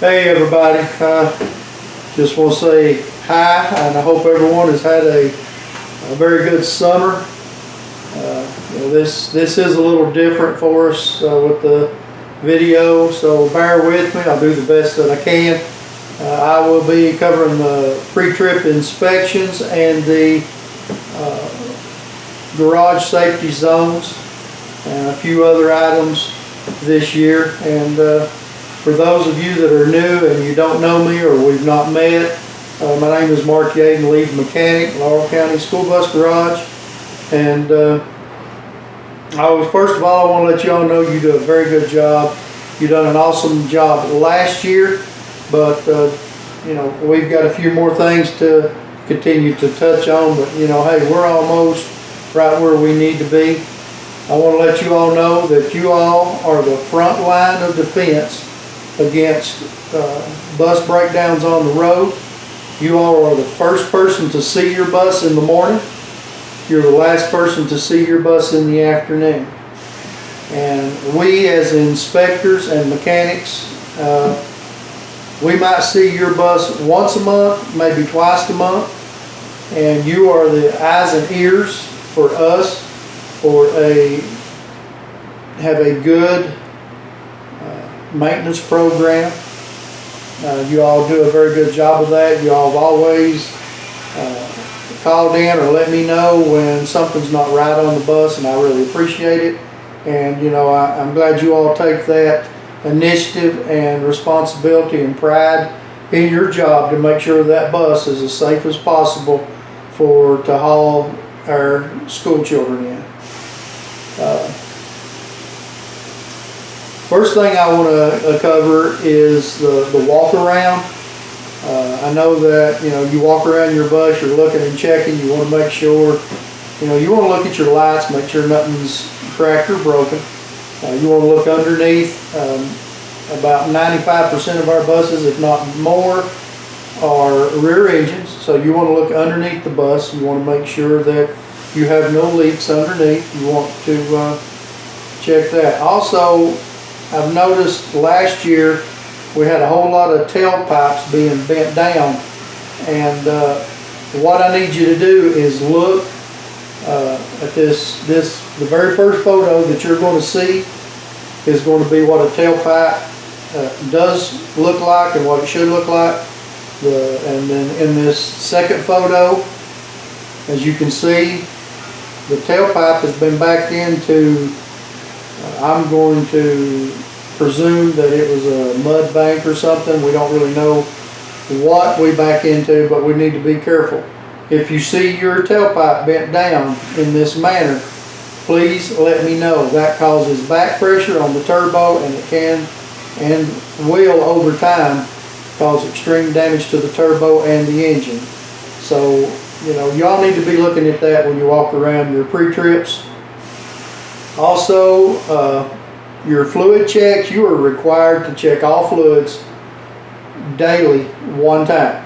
Hey everybody, just want to say hi, and I hope everyone has had a very good summer. This is a little different for us with the video, so bear with me. I'll do the best that I can. I will be covering the pre-trip inspections and the garage safety zones and a few other items this year. And for those of you that are new and you don't know me or we've not met, my name is Mark Yaden, lead mechanic, Laurel County School Bus Garage. And first of all, I want to let you all know you do a very good job. You've done an awesome job last year, but we've got a few more things to continue to touch on. But hey, we're almost right where we need to be. I want to let you all know that you all are the front line of defense against bus breakdowns on the road. You all are the first person to see your bus in the morning. You're the last person to see your bus in the afternoon. And we as inspectors and mechanics, we might see your bus once a month, maybe twice a month, and you are the eyes and ears for us have a good maintenance program. You all do a very good job of that. You all have always called in or let me know when something's not right on the bus, and I really appreciate it. And I'm glad you all take that initiative and responsibility and pride in your job to make sure that bus is as safe as possible to haul our school children in. First thing I want to cover is the walk around. I know that you walk around your bus, you're looking and checking, you want to make sure, you want to look at your lights, make sure nothing's cracked or broken. You want to look underneath. About 95% of our buses, if not more, are rear engines, so you want to look underneath the bus. You want to make sure that you have no leaks underneath. You want to check that. Also, I've noticed last year we had a whole lot of tailpipes being bent down, and what I need you to do is look at the very first photo that you're going to see is going to be what a tailpipe does look like and what it should look like. And then in this second photo, as you can see, the tailpipe has been backed into, I'm going to presume that it was a mud bank or something. We don't really know what we back into, but we need to be careful. If you see your tailpipe bent down in this manner, please let me know. That causes back pressure on the turbo, and it can and will over time cause extreme damage to the turbo and the engine. So y'all need to be looking at that when you walk around your pre-trips. Also, your fluid checks, you are required to check all fluids daily one time.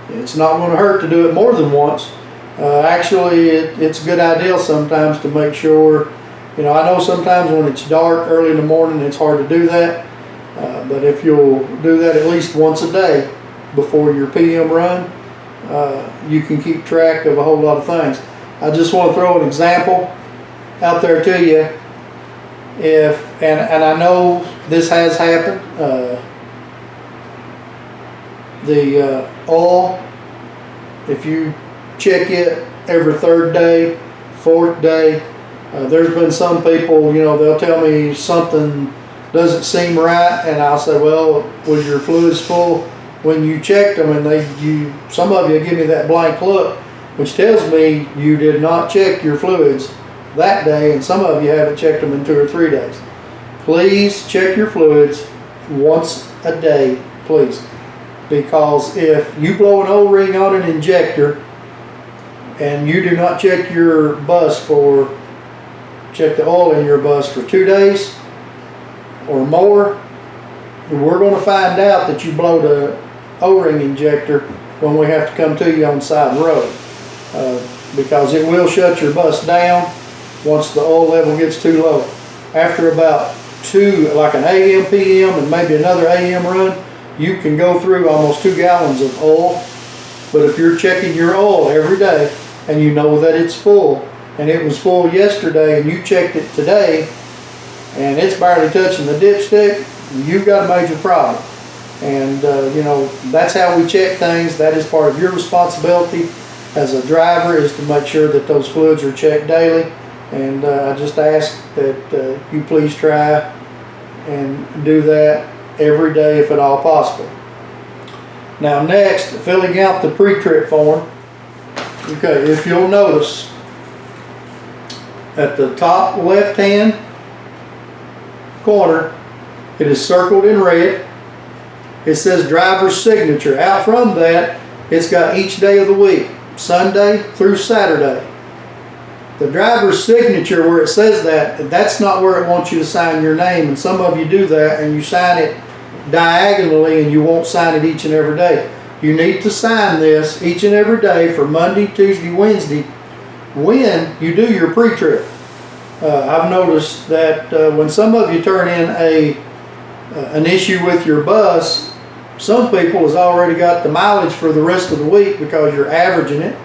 It's not going to hurt to do it more than once. Actually, it's a good idea sometimes to make sure, I know sometimes when it's dark early in the morning it's hard to do that, but if you'll do that at least once a day before your PM run, you can keep track of a whole lot of things. I just want to throw an example out there to you. And I know this has happened, the oil, if you check it every third day, fourth day, there's been some people, they'll tell me something doesn't seem right, and I'll say, well, was your fluids full when you checked them? And some of you give me that blank look, which tells me you did not check your fluids that day, and some of you haven't checked them in 2 or 3 days. Please check your fluids once a day, please, because if you blow an O-ring on an injector and you do not check your bus check the oil in your bus for 2 days or more, we're going to find out that you blowed a O-ring injector when we have to come to you on the side of the road, because it will shut your bus down once the oil level gets too low. After about like an AM, PM, and maybe another AM run, you can go through almost 2 gallons of oil. But if you're checking your oil every day and you know that it's full, and it was full yesterday and you checked it today and it's barely touching the dipstick, you've got a major problem. And you know, that's how we check things. That is part of your responsibility as a driver, is to make sure that those fluids are checked daily. And I just ask that you please try and do that every day if at all possible. Now next, filling out the pre-trip form. Okay, if you'll notice, at the top left hand corner, it is circled in red. It says driver's signature. Out from that, it's got each day of the week, Sunday through Saturday. The driver's signature, where it says that, that's not where it wants you to sign your name. And some of you do that and you sign it diagonally and you won't sign it each and every day. You need to sign this each and every day for Monday, Tuesday, Wednesday when you do your pre-trip. I've noticed that when some of you turn in an issue with your bus, some people has already got the mileage for the rest of the week because you're averaging it,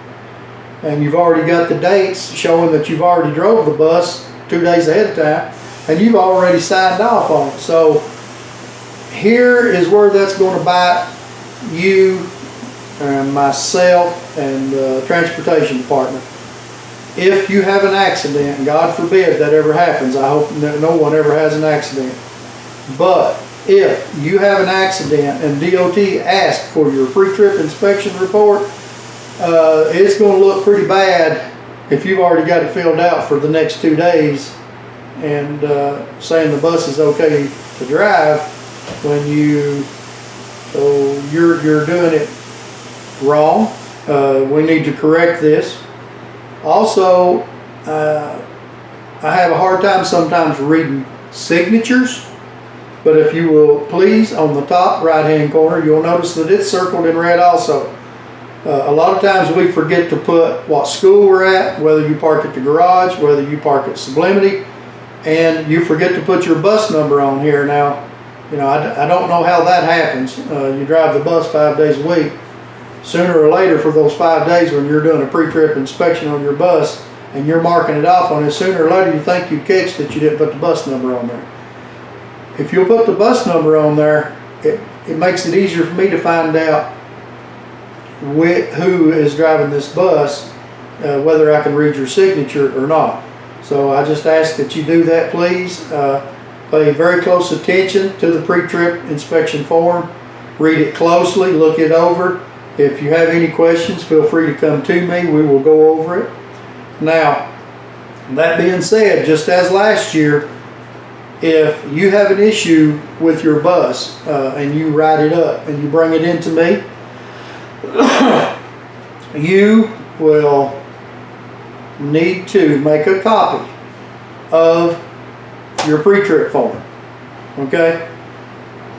and you've already got the dates showing that you've already drove the bus 2 days ahead of time, and you've already signed off on it. So here is where that's going to bite you and myself and the transportation department. If you have an accident, and God forbid that ever happens, I hope no one ever has an accident, but if you have an accident and DOT asks for your pre-trip inspection report, it's going to look pretty bad if you've already got it filled out for the next 2 days and saying the bus is okay to drive when you're doing it wrong. We need to correct this. Also, I have a hard time sometimes reading signatures. But if you will please, on the top right hand corner, you'll notice that it's circled in red also. A lot of times we forget to put what school we're at, whether you park at the garage, whether you park at Sublimity, and you forget to put your bus number on here. Now, you know, I don't know how that happens. You drive the bus 5 days a week. Sooner or later, for those 5 days when you're doing a pre-trip inspection on your bus and you're marking it off on it, sooner or later you think you catch that you didn't put the bus number on there. If you'll put the bus number on there, it makes it easier for me to find out who is driving this bus, whether I can read your signature or not. So I just ask that you do that, please. Pay very close attention to the pre-trip inspection form. Read it closely, look it over. If you have any questions, feel free to come to me. We will go over it. Now, that being said, just as last year, if you have an issue with your bus and you write it up and you bring it in to me, you will need to make a copy of your pre-trip form, okay?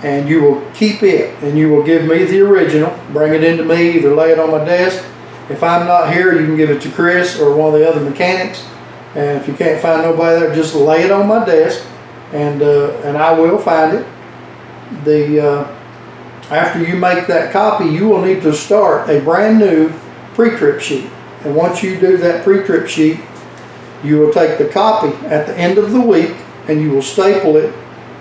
And you will keep it and you will give me the original. Bring it in to me, either lay it on my desk. If I'm not here, you can give it to Chris or one of the other mechanics. And if you can't find nobody there, just lay it on my desk. And I will find it. After you make that copy, you will need to start a brand new pre-trip sheet. And once you do that pre-trip sheet, you will take the copy at the end of the week and you will staple it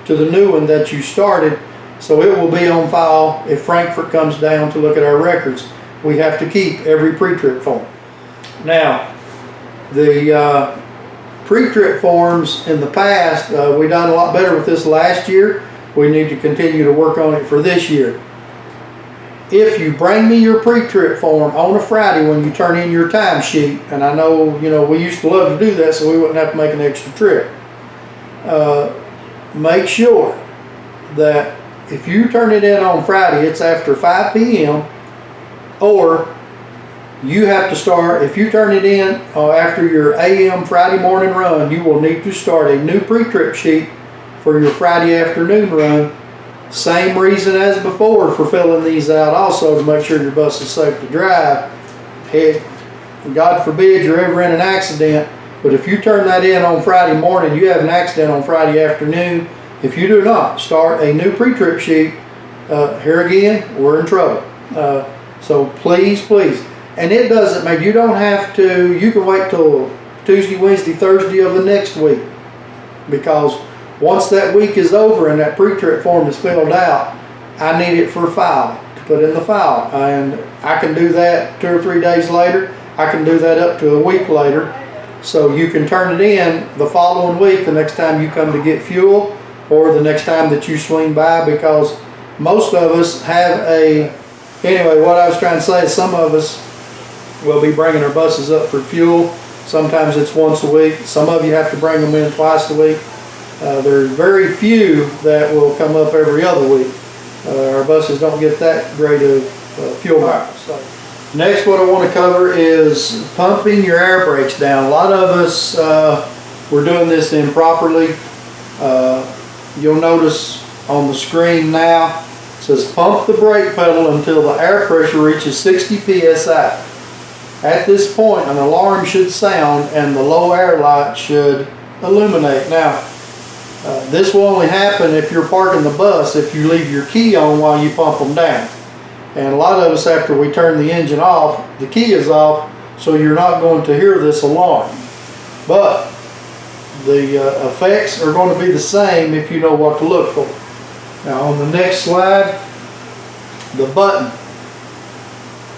to the new one that you started, so it will be on file if Frankfurt comes down to look at our records. We have to keep every pre-trip form. Now, the pre-trip forms in the past, we done a lot better with this last year. We need to continue to work on it for this year. If you bring me your pre-trip form on a Friday when you turn in your timesheet, and I know, you know, we used to love to do that so we wouldn't have to make an extra trip. Make sure that if you turn it in on Friday, it's after 5 p.m. or you have to start, if you turn it in after your AM Friday morning run, you will need to start a new pre-trip sheet for your Friday afternoon run. Same reason as before for filling these out also, to make sure your bus is safe to drive. God forbid you're ever in an accident, but if you turn that in on Friday morning, you have an accident on Friday afternoon. If you do not start a new pre-trip sheet, here again, we're in trouble. So please, please. And it doesn't make, you don't have to, you can wait till Tuesday, Wednesday, Thursday of the next week. Because once that week is over and that pre-trip form is filled out, I need it for file, to put in the file. And I can do that 2 or 3 days later. I can do that up to a week later. So you can turn it in the following week, the next time you come to get fuel, or the next time that you swing by, because most of us have anyway, what I was trying to say is some of us will be bringing our buses up for fuel. Sometimes it's once a week. Some of you have to bring them in twice a week. There's very few that will come up every other week. Our buses don't get that great of fuel miles. So next, what I want to cover is pumping your air brakes down. A lot of us, we're doing this improperly. You'll notice on the screen now, it says pump the brake pedal until the air pressure reaches 60 psi. At this point, an alarm should sound and the low air light should illuminate. Now, this will only happen if you're parking the bus if you leave your key on while you pump them down. And a lot of us, after we turn the engine off, the key is off, so you're not going to hear this alarm. But the effects are going to be the same if you know what to look for. Now on the next slide, the button.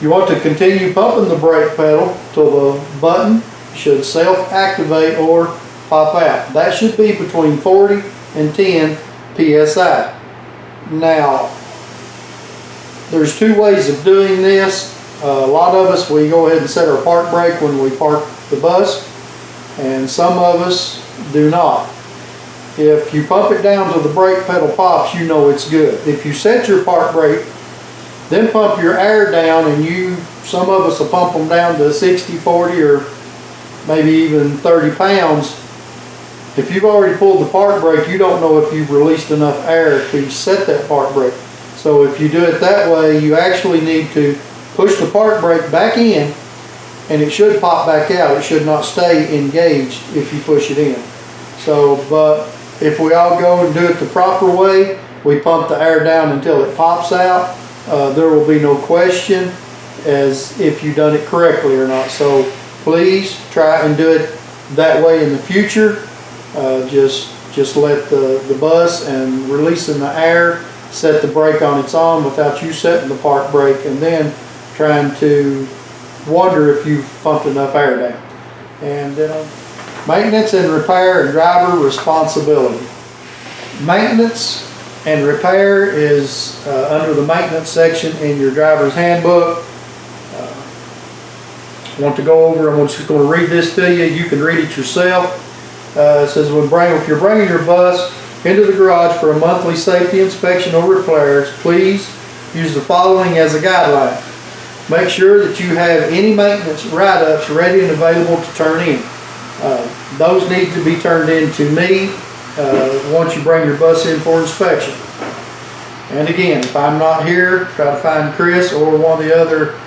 You want to continue pumping the brake pedal till the button should self-activate or pop out. That should be between 40 and 10 psi. Now, there's 2 ways of doing this. A lot of us, we go ahead and set our park brake when we park the bus, and some of us do not. If you pump it down till the brake pedal pops, you know it's good. If you set your park brake, then pump your air down, and some of us will pump them down to 60, 40, or maybe even 30 pounds. If you've already pulled the park brake, you don't know if you've released enough air to set that park brake. So if you do it that way, you actually need to push the park brake back in, and it should pop back out. It should not stay engaged if you push it in. So, but if we all go and do it the proper way, we pump the air down until it pops out, there will be no question as if you've done it correctly or not. So please try and do it that way in the future. Just let the bus and releasing the air set the brake on its own without you setting the park brake and then trying to wonder if you've pumped enough air down. And maintenance and repair and driver responsibility. Maintenance and repair is under the maintenance section in your driver's handbook. I want to go over, I'm just going to read this to you. You can read it yourself. It says, if you're bringing your bus into the garage for a monthly safety inspection or repairs, please use the following as a guideline. Make sure that you have any maintenance write-ups ready and available to turn in. Those need to be turned in to me once you bring your bus in for inspection. And again, if I'm not here, try to find Chris or one of the other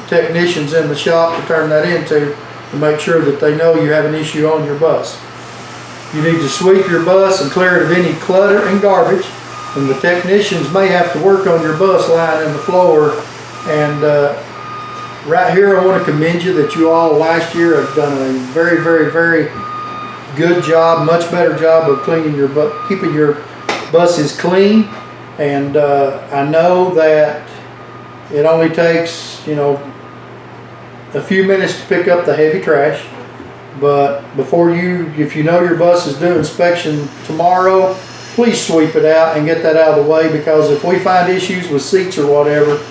technicians in the shop to turn that into to make sure that they know you have an issue on your bus. You need to sweep your bus and clear it of any clutter and garbage, and the technicians may have to work on your bus lying in the floor. And right here I want to commend you that you all last year have done a very, very, very good job, much better job of cleaning your keeping your buses clean. And I know that it only takes, a few minutes to pick up the heavy trash, but if you know your bus is due inspection tomorrow, please sweep it out and get that out of the way, because if we find issues with seats or whatever,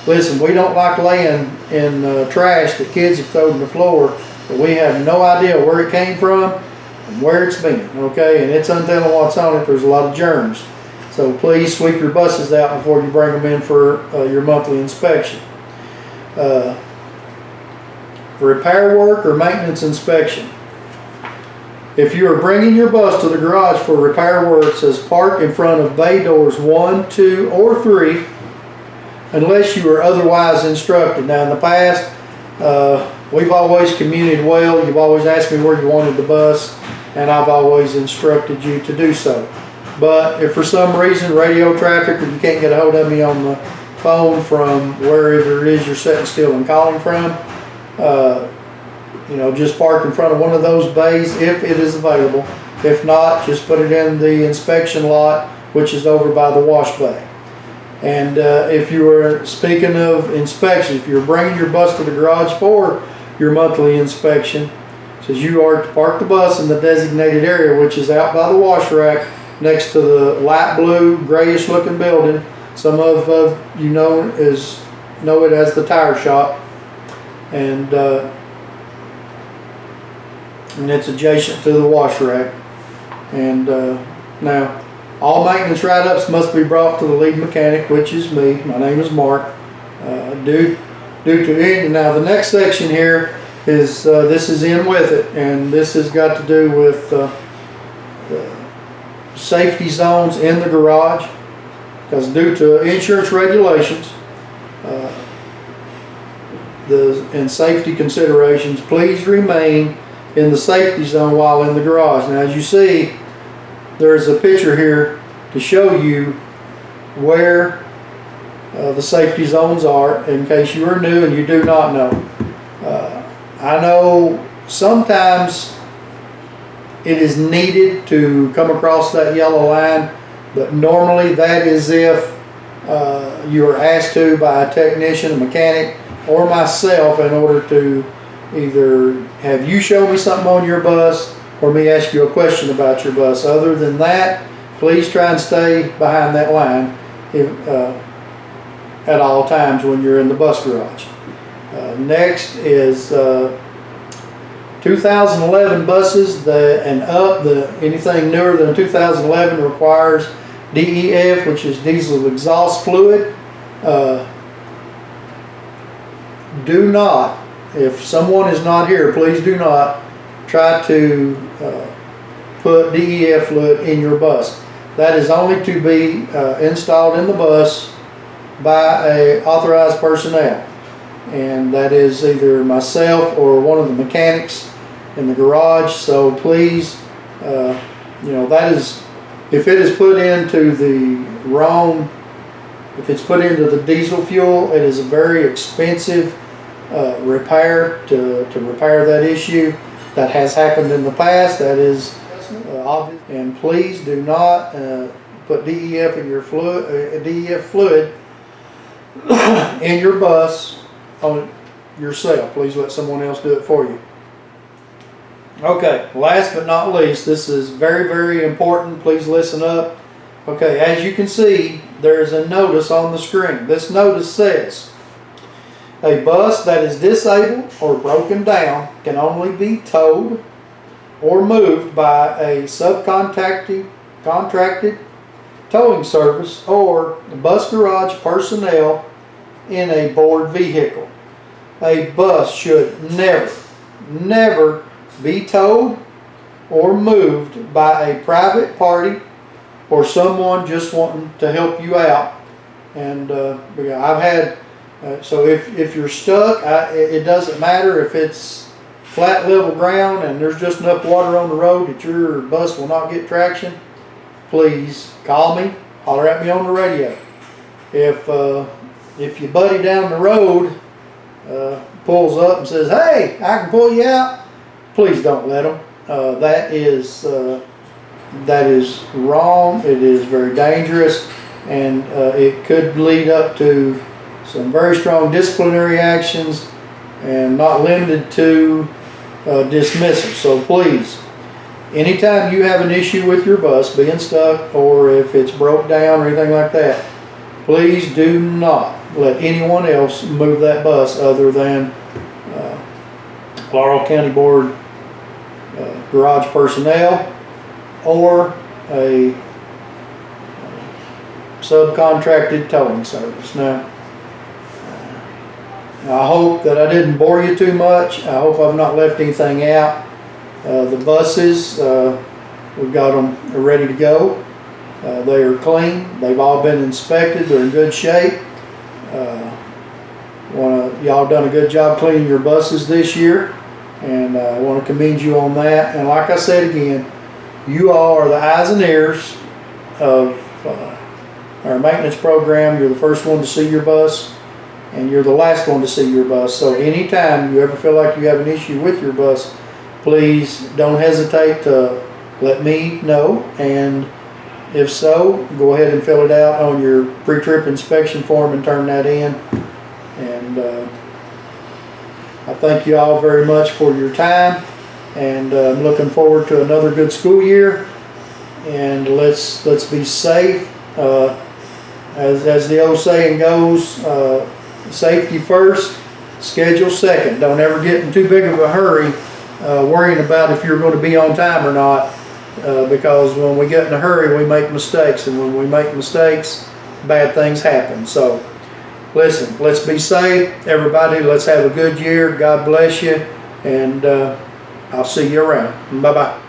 listen, we don't like laying in trash that kids have thrown on the floor, but we have no idea where it came from and where it's been, okay? And it's untelling what's on it. There's a lot of germs. So please sweep your buses out before you bring them in for your monthly inspection. Repair work or maintenance inspection. If you are bringing your bus to the garage for repair work, it says park in front of bay doors 1, 2, or 3 unless you are otherwise instructed. Now in the past, we've always communicated well. You've always asked me where you wanted the bus, and I've always instructed you to do so. But if for some reason radio traffic, or you can't get a hold of me on the phone from wherever it is you're sitting still and calling from, you know, just park in front of one of those bays if it is available. If not, just put it in the inspection lot, which is over by the wash bay. And if you were speaking of inspection, if you're bringing your bus to the garage for your monthly inspection, says you are to park the bus in the designated area, which is out by the wash rack next to the light blue grayish looking building. Some of you know it as the tire shop, and it's adjacent to the wash rack. And now all maintenance write-ups must be brought to the lead mechanic, which is me. My name is Mark. Due to it. Now the next section here is this is in with it, and this has got to do with the safety zones in the garage, because due to insurance regulations and safety considerations, please remain in the safety zone while in the garage. Now, as you see, there's a picture here to show you where the safety zones are, in case you are new and you do not know. I know sometimes it is needed to come across that yellow line, but normally that is if you are asked to by a technician, a mechanic, or myself in order to either have you show me something on your bus or me ask you a question about your bus. Other than that, please try and stay behind that line at all times when you're in the bus garage. Next is 2011 buses and up. Anything newer than 2011 requires DEF, which is diesel exhaust fluid. Do not, if someone is not here, please do not try to put DEF fluid in your bus. That is only to be installed in the bus by a authorized personnel, and that is either myself or one of the mechanics in the garage. So please, you know, that is, if it is put into the wrong, if it's put into the diesel fuel, it is a very expensive repair to repair that issue. That has happened in the past. That is obvious. And please do not put DEF in your DEF fluid in your bus on yourself. Please let someone else do it for you. Okay, last but not least, this is very, very important. Please listen up. Okay, as you can see, there is a notice on the screen. This notice says, a bus that is disabled or broken down can only be towed or moved by a subcontracted towing service or bus garage personnel in a board vehicle. A bus should never be towed or moved by a private party or someone just wanting to help you out. And I've had so if you're stuck, it doesn't matter if it's flat level ground and there's just enough water on the road that your bus will not get traction. Please call me, holler at me on the radio. If your buddy down the road pulls up and says, "Hey, I can pull you out," please don't let them. That is wrong. It is very dangerous, and it could lead up to some very strong disciplinary actions, and not limited to dismissal. So please, anytime you have an issue with your bus being stuck, or if it's broke down or anything like that, please do not let anyone else move that bus other than Laurel County Board garage personnel or a subcontracted towing service. Now, I hope that I didn't bore you too much. I hope I've not left anything out. The buses, we've got them ready to go. They are clean. They've all been inspected. They're in good shape. Y'all done a good job cleaning your buses this year, and I want to commend you on that. And like I said again, you all are the eyes and ears of our maintenance program. You're the first one to see your bus, and you're the last one to see your bus. So anytime you ever feel like you have an issue with your bus, please don't hesitate to let me know, and if so, go ahead and fill it out on your pre-trip inspection form and turn that in. And I thank you all very much for your time, and I'm looking forward to another good school year. And let's be safe. As the old saying goes, safety first, schedule second. Don't ever get in too big of a hurry worrying about if you're going to be on time or not, because when we get in a hurry, we make mistakes, and when we make mistakes, bad things happen. So listen, let's be safe, everybody. Let's have a good year. God bless you, and I'll see you around. Bye-bye.